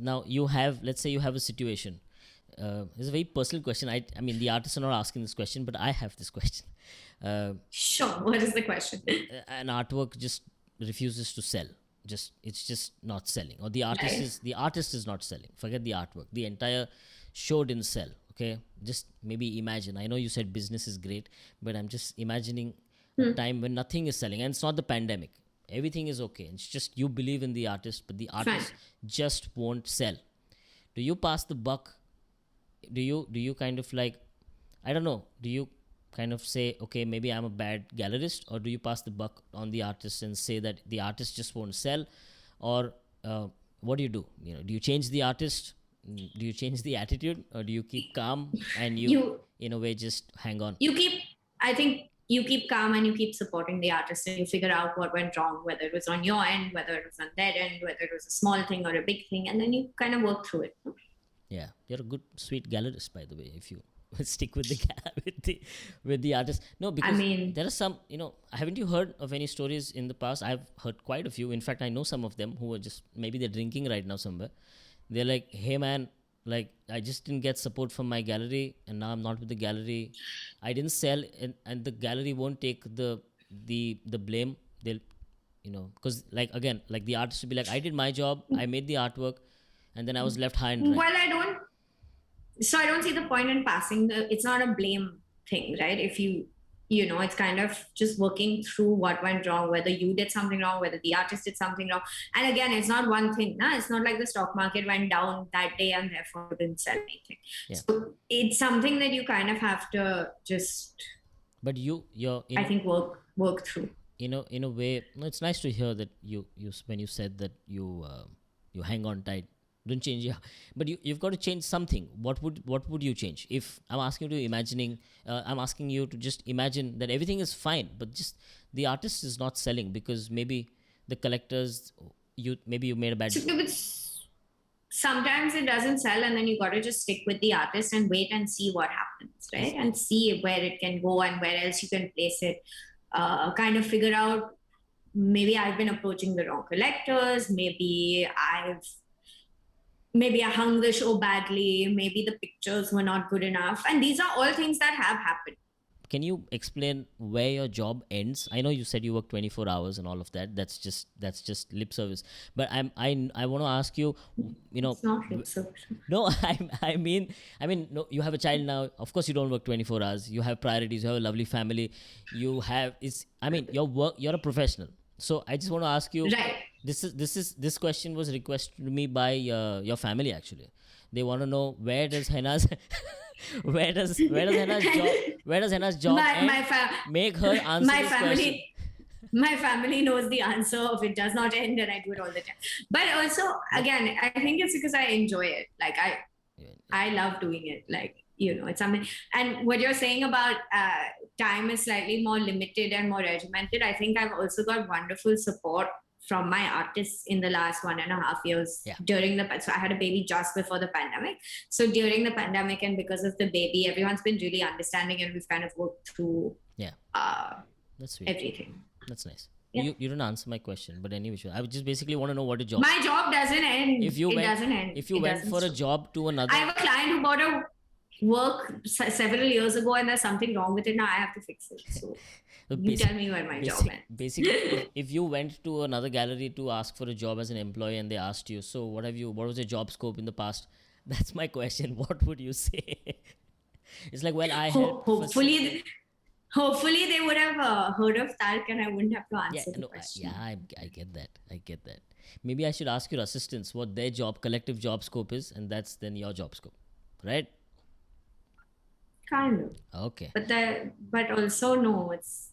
now you have, let's say you have a situation. It's a very personal question. I mean, the artists are not asking this question, but I have this question. Sure. What is the question? An artwork just refuses to sell. It's just not selling, or Right. the artist is not selling. Forget the artwork. The entire show didn't sell. Okay, just maybe imagine. I know you said business is great, but I'm just imagining a time when nothing is selling, and it's not the pandemic. Everything is okay. It's just you believe in the artist, but the Fine. artist just won't sell. Do you pass the buck? Do you kind of like, I don't know, do you kind of say, okay, maybe I'm a bad gallerist, or do you pass the buck on the artist and say that the artist just won't sell? Or what do you do? Do you change the artist? Do you change the attitude, or do you keep calm and you You in a way just hang on? you keep. I think you keep calm and you keep supporting the artist, and you figure out what went wrong, whether it was on your end, whether it was on their end, whether it was a small thing or a big thing, and then you kind of work through it. Yeah, you're a good, sweet gallerist, by the way. If you stick with the with the artist, no, I because mean, there are some. Haven't you heard of any stories in the past? I've heard quite a few. In fact, I know some of them who are just, maybe they're drinking right now somewhere. They're like, "Hey, man, like I just didn't get support from my gallery, and now I'm not with the gallery. I didn't sell, and the gallery won't take the blame. They'll, because like again, like the artist will be like, I did my job, I made the artwork, and then I was left high and dry. well, I don't see the point in passing it's not a blame thing, right? If it's kind of just working through what went wrong, whether you did something wrong, whether the artist did something wrong. And again, it's not one thing. Nah? It's not like the stock market went down that day and therefore didn't sell anything. Yeah. So it's something that you kind of have to just, But you're I think, work through. in a way, no, it's nice to hear that you when you said that you hang on tight, don't change. Yeah, but you've got to change something. What would you change? If I'm asking you to imagining, I'm asking you to just imagine that everything is fine, but just the artist is not selling because maybe the collectors, you made a bad. So sometimes it doesn't sell, and then you got to just stick with the artist and wait and see what happens, right? Is And see where it can go and where else you can place it. Kind of figure out, maybe I've been approaching the wrong collectors, maybe I hung the show badly, maybe the pictures were not good enough, and these are all things that have happened. Can you explain where your job ends? I know you said you work 24 hours and all of that. That's just lip service. But I want to ask you, It's not lip service. no, I mean, no, you have a child now. Of course, you don't work 24 hours. You have priorities. You have a lovely family. Your work. You're a professional. So I just want to ask you. Right. This question was requested to me by your family actually. They want to know, where does Hena's where does Hena's job my end? my fa- Make her answer my this question. family my family knows the answer of it does not end, and I do it all the time. But also, But again, I think it's because I enjoy it. Like yeah, I love doing it. Like, it's something. And what you're saying about time is slightly more limited and more regimented. I think I've also got wonderful support from my artists in the last 1.5 years yeah, during so I had a baby just before the pandemic. So during the pandemic and because of the baby, everyone's been really understanding, and we've kind of worked through yeah. uh, That's sweet. everything. That's nice. Yeah. You didn't answer my question, but anyway, sure. I would just basically want to know what a job. My job doesn't end. If you It went doesn't end. if you It went doesn't for a stop. job to I another. have a client who bought a work several years ago, and there's something wrong with it now. I have to fix it. So you tell me where my job ends. Basically, if you went to another gallery to ask for a job as an employee and they asked you, so what was your job scope in the past? That's my question. What would you say? It's like, well, I helped. Hopefully they would have heard of TARQ, and I wouldn't have to Yeah, answer the no, question. I get that. I get that. Maybe I should ask your assistants what their collective job scope is, and that's then your job scope, right? Kind of. Okay. But also no, it's